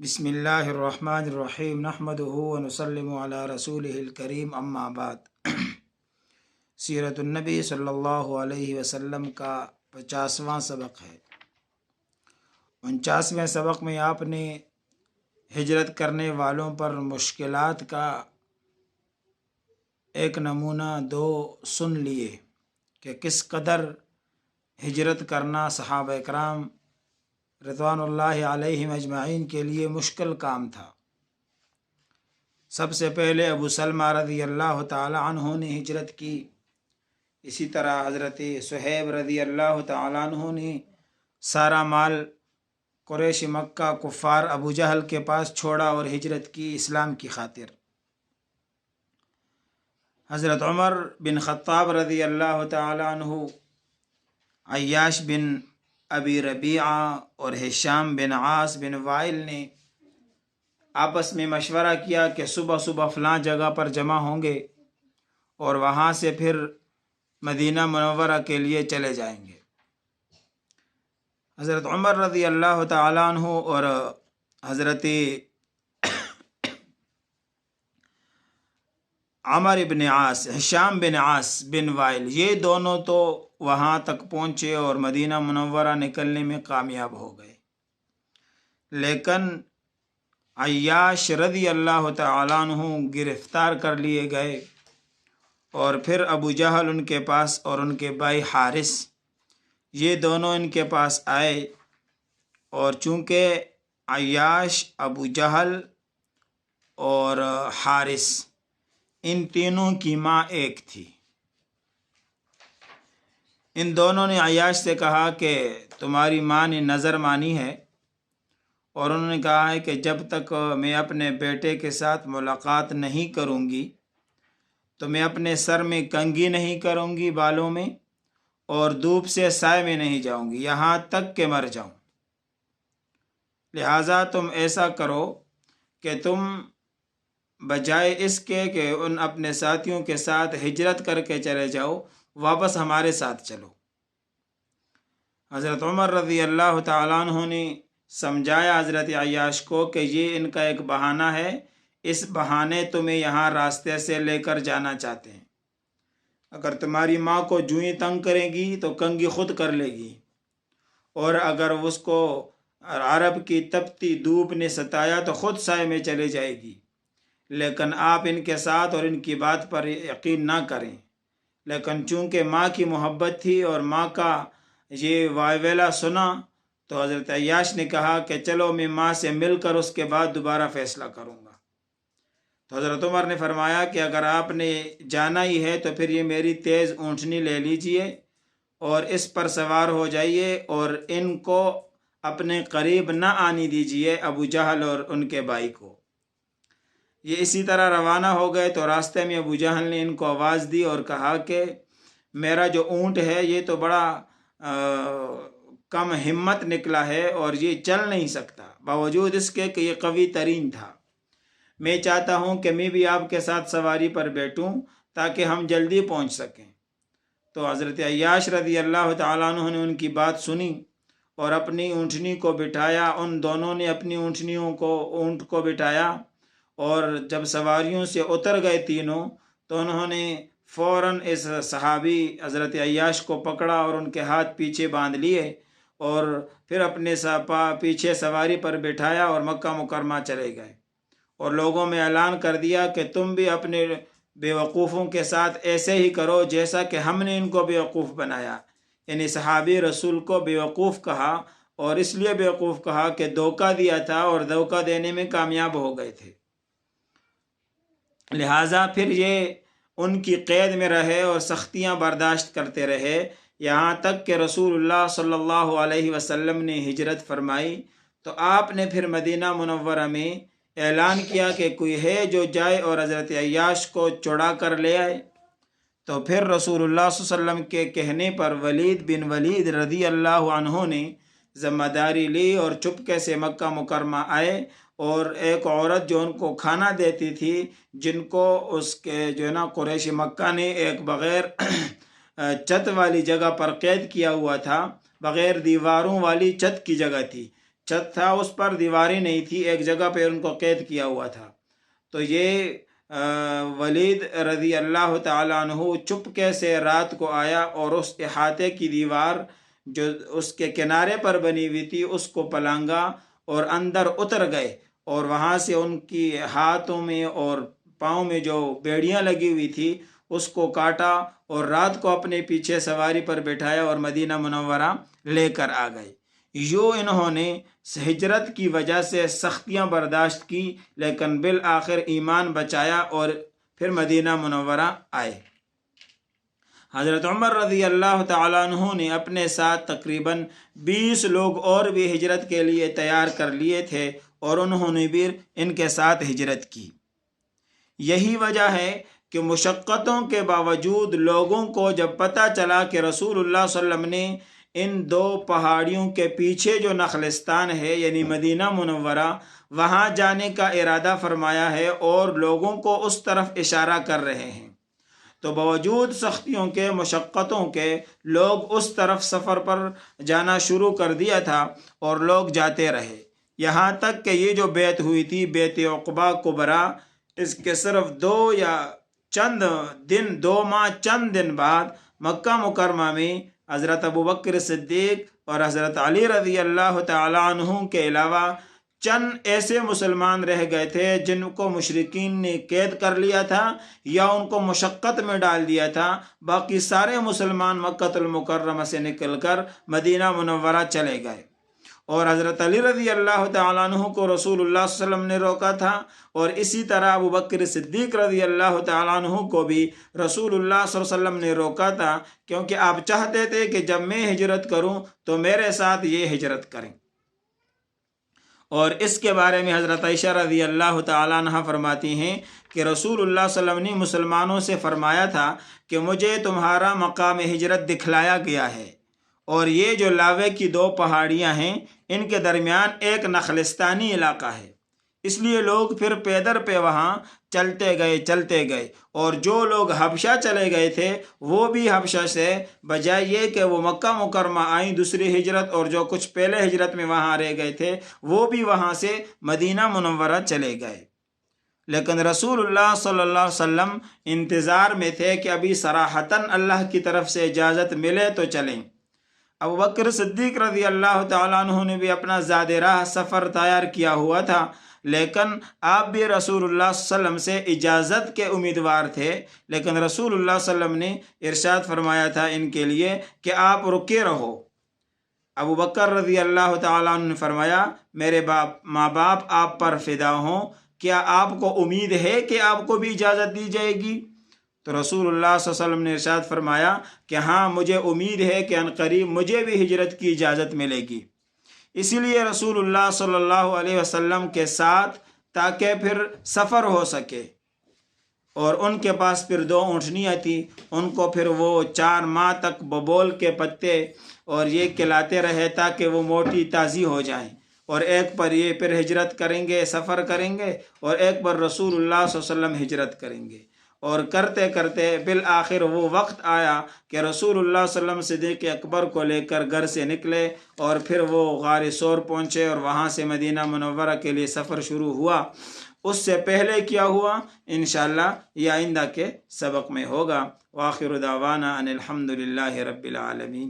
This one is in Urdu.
بسم اللہ الرحمن الرحیم نحمدہ ونسلم علی رسولہ الکریم اما بعد۔ سیرت النبی صلی اللہ علیہ وسلم کا 50واں سبق ہے۔ 49ویں سبق میں آپ نے ہجرت کرنے والوں پر مشکلات کا ایک نمونہ دو سن لیے کہ کس قدر ہجرت کرنا صحابہ کرام رضوان اللہ علیہم اجمعین کے لیے مشکل کام تھا۔ سب سے پہلے ابو سلمہ رضی اللہ تعالی عنہ نے ہجرت کی، اسی طرح حضرت صہیب رضی اللہ تعالی عنہ نے سارا مال قریش مکہ کفار ابو جہل کے پاس چھوڑا اور ہجرت کی اسلام کی خاطر۔ حضرت عمر بن خطاب رضی اللہ تعالی عنہ عیاش بن ابی ربیعہ اور ہشام بن عاص بن وائل نے آپس میں مشورہ کیا کہ صبح صبح فلاں جگہ پر جمع ہوں گے اور وہاں سے پھر مدینہ منورہ کے لیے چلے جائیں گے۔ حضرت عمر رضی اللہ تعالی عنہ اور حضرت عمر بن عاص ہشام بن عاص بن وائل یہ دونوں تو وہاں تک پہنچے اور مدینہ منورہ نکلنے میں کامیاب ہو گئے، لیکن عیاش رضی اللہ تعالیٰ عنہ گرفتار کر لیے گئے اور پھر ابو جہل ان کے پاس اور ان کے بھائی حارث یہ دونوں ان کے پاس آئے، اور چونکہ عیاش، ابو جہل اور حارث ان تینوں کی ماں ایک تھی، ان دونوں نے عیاش سے کہا کہ تمہاری ماں نے نظر مانی ہے، اور انہوں نے کہا ہے کہ جب تک میں اپنے بیٹے کے ساتھ ملاقات نہیں کروں گی تو میں اپنے سر میں کنگھی نہیں کروں گی بالوں میں، اور دھوپ سے سائے میں نہیں جاؤں گی یہاں تک کہ مر جاؤں۔ لہٰذا تم ایسا کرو کہ تم بجائے اس کے کہ ان اپنے ساتھیوں کے ساتھ ہجرت کر کے چلے جاؤ، واپس ہمارے ساتھ چلو۔ حضرت عمر رضی اللہ تعالیٰ عنہ نے سمجھایا حضرت عیاش کو کہ یہ ان کا ایک بہانہ ہے، اس بہانے تمہیں یہاں راستے سے لے کر جانا چاہتے ہیں، اگر تمہاری ماں کو جوئیں تنگ کرے گی تو کنگھی خود کر لے گی، اور اگر اس کو عرب کی تپتی دھوپ نے ستایا تو خود سائے میں چلے جائے گی، لیکن آپ ان کے ساتھ اور ان کی بات پر یقین نہ کریں۔ لیکن چونکہ ماں کی محبت تھی اور ماں کا یہ وائویلا سنا تو حضرت عیاش نے کہا کہ چلو میں ماں سے مل کر اس کے بعد دوبارہ فیصلہ کروں گا۔ تو حضرت عمر نے فرمایا کہ اگر آپ نے جانا ہی ہے تو پھر یہ میری تیز اونٹنی لے لیجئے اور اس پر سوار ہو جائیے، اور ان کو اپنے قریب نہ آنے دیجئے، ابو جہل اور ان کے بھائی کو۔ یہ اسی طرح روانہ ہو گئے تو راستے میں ابو جہل نے ان کو آواز دی اور کہا کہ میرا جو اونٹ ہے یہ تو بڑا کم ہمت نکلا ہے اور یہ چل نہیں سکتا، باوجود اس کے کہ یہ قوی ترین تھا۔ میں چاہتا ہوں کہ میں بھی آپ کے ساتھ سواری پر بیٹھوں تاکہ ہم جلدی پہنچ سکیں۔ تو حضرت عیاش رضی اللہ تعالیٰ عنہ نے ان کی بات سنی اور اپنی اونٹنی کو بٹھایا، ان دونوں نے اپنی اونٹ کو بٹھایا، اور جب سواریوں سے اتر گئے تینوں تو انہوں نے فوراً اس صحابی حضرت عیاش کو پکڑا اور ان کے ہاتھ پیچھے باندھ لیے، اور پھر اپنے پیچھے سواری پر بٹھایا اور مکہ مکرمہ چلے گئے، اور لوگوں میں اعلان کر دیا کہ تم بھی اپنے بیوقوفوں کے ساتھ ایسے ہی کرو جیسا کہ ہم نے ان کو بیوقوف بنایا۔ یعنی صحابی رسول کو بیوقوف کہا، اور اس لیے بیوقوف کہا کہ دھوکہ دیا تھا اور دھوکہ دینے میں کامیاب ہو گئے تھے، لہٰذا پھر یہ ان کی قید میں رہے اور سختیاں برداشت کرتے رہے، یہاں تک کہ رسول اللہ صلی اللہ علیہ وسلم نے ہجرت فرمائی تو آپ نے پھر مدینہ منورہ میں اعلان کیا کہ کوئی ہے جو جائے اور حضرت عیاش کو چڑھا کر لے آئے۔ تو پھر رسول اللہ صلی اللہ علیہ وسلم کے کہنے پر ولید بن ولید رضی اللہ عنہ نے ذمہ داری لی اور چپکے سے مکہ مکرمہ آئے، اور ایک عورت جو ان کو کھانا دیتی تھی، جن کو اس کے جو ہے نا قریش مکہ نے ایک بغیر چھت والی جگہ پر قید کیا ہوا تھا، بغیر دیواروں والی چھت کی جگہ تھی، چھت تھا اس پر دیواریں نہیں تھی، ایک جگہ پہ ان کو قید کیا ہوا تھا۔ تو یہ ولید رضی اللہ تعالیٰ عنہ چپکے سے رات کو آیا اور اس احاطے کی دیوار جو اس کے کنارے پر بنی ہوئی تھی اس کو پلانگا اور اندر اتر گئے، اور وہاں سے ان کی ہاتھوں میں اور پاؤں میں جو بیڑیاں لگی ہوئی تھی اس کو کاٹا اور رات کو اپنے پیچھے سواری پر بٹھایا اور مدینہ منورہ لے کر آ گئے۔ یوں انہوں نے ہجرت کی وجہ سے سختیاں برداشت کی، لیکن بالآخر ایمان بچایا اور پھر مدینہ منورہ آئے۔ حضرت عمر رضی اللہ تعالیٰ عنہ نے اپنے ساتھ تقریباً 20 لوگ اور بھی ہجرت کے لیے تیار کر لیے تھے، اور انہوں نے بھی ان کے ساتھ ہجرت کی۔ یہی وجہ ہے کہ مشقتوں کے باوجود لوگوں کو جب پتہ چلا کہ رسول اللہ صلی اللہ علیہ وسلم نے ان 2 پہاڑیوں کے پیچھے جو نخلستان ہے یعنی مدینہ منورہ، وہاں جانے کا ارادہ فرمایا ہے اور لوگوں کو اس طرف اشارہ کر رہے ہیں، تو باوجود سختیوں کے، مشقتوں کے، لوگ اس طرف سفر پر جانا شروع کر دیا تھا اور لوگ جاتے رہے، یہاں تک کہ یہ جو بیعت ہوئی تھی بیعت عقبہ کبریٰ، اس کے صرف 2 ماہ چند دن بعد مکہ مکرمہ میں حضرت ابوبکر صدیق اور حضرت علی رضی اللہ تعالیٰ عنہ کے علاوہ چند ایسے مسلمان رہ گئے تھے جن کو مشرکین نے قید کر لیا تھا یا ان کو مشقت میں ڈال دیا تھا۔ باقی سارے مسلمان مکہ المکرمہ سے نکل کر مدینہ منورہ چلے گئے، اور حضرت علی رضی اللہ تعالیٰ عنہ کو رسول اللہ صلی اللہ علیہ وسلم نے روکا تھا، اور اسی طرح ابوبکر صدیق رضی اللہ تعالیٰ عنہ کو بھی رسول اللہ صلی اللہ علیہ وسلم نے روکا تھا، کیونکہ آپ چاہتے تھے کہ جب میں ہجرت کروں تو میرے ساتھ یہ ہجرت کریں۔ اور اس کے بارے میں حضرت عائشہ رضی اللہ تعالیٰ عنہ فرماتی ہیں کہ رسول اللہ صلی اللہ علیہ وسلم نے مسلمانوں سے فرمایا تھا کہ مجھے تمہارا مقام ہجرت دکھلایا گیا ہے، اور یہ جو لاوے کی 2 پہاڑیاں ہیں ان کے درمیان ایک نخلستانی علاقہ ہے، اس لیے لوگ پھر پیدر پہ وہاں چلتے گئے، اور جو لوگ حبشہ چلے گئے تھے وہ بھی حبشہ سے بجائے یہ کہ وہ مکہ مکرمہ آئیں دوسری ہجرت، اور جو کچھ پہلے ہجرت میں وہاں رہ گئے تھے وہ بھی وہاں سے مدینہ منورہ چلے گئے۔ لیکن رسول اللہ صلی اللہ علیہ وسلم انتظار میں تھے کہ ابھی صراحتاً اللہ کی طرف سے اجازت ملے تو چلیں۔ ابوبکر صدیق رضی اللہ تعالیٰ عنہ نے بھی اپنا زاد راہ سفر تیار کیا ہوا تھا، لیکن آپ بھی رسول اللہ صلی اللہ علیہ وسلم سے اجازت کے امیدوار تھے، لیکن رسول اللہ صلی اللہ علیہ وسلم نے ارشاد فرمایا تھا ان کے لیے کہ آپ رکے رہو۔ ابوبکر رضی اللہ تعالیٰ عنہ نے فرمایا میرے ماں باپ آپ پر فدا ہوں، کیا آپ کو امید ہے کہ آپ کو بھی اجازت دی جائے گی؟ تو رسول اللہ صلی اللہ علیہ وسلم نے ارشاد فرمایا کہ ہاں مجھے امید ہے کہ عنقریب مجھے بھی ہجرت کی اجازت ملے گی۔ اسی لیے رسول اللہ صلی اللہ علیہ وسلم کے ساتھ تاکہ پھر سفر ہو سکے، اور ان کے پاس پھر 2 اونٹنیاں تھیں، ان کو پھر وہ 4 ماہ تک ببول کے پتے اور یہ کھلاتے رہے تاکہ وہ موٹی تازی ہو جائیں، اور ایک پر یہ پھر ہجرت کریں گے، سفر کریں گے، اور ایک پر رسول اللہ صلی اللہ علیہ وسلم ہجرت کریں گے، اور کرتے کرتے بالآخر وہ وقت آیا کہ رسول اللہ صلی اللہ علیہ وسلم صدیق اکبر کو لے کر گھر سے نکلے، اور پھر وہ غار ثور پہنچے، اور وہاں سے مدینہ منورہ کے لیے سفر شروع ہوا۔ اس سے پہلے کیا ہوا انشاءاللہ یہ آئندہ کے سبق میں ہوگا۔ وآخر دعوانا ان الحمد للہ رب العالمین۔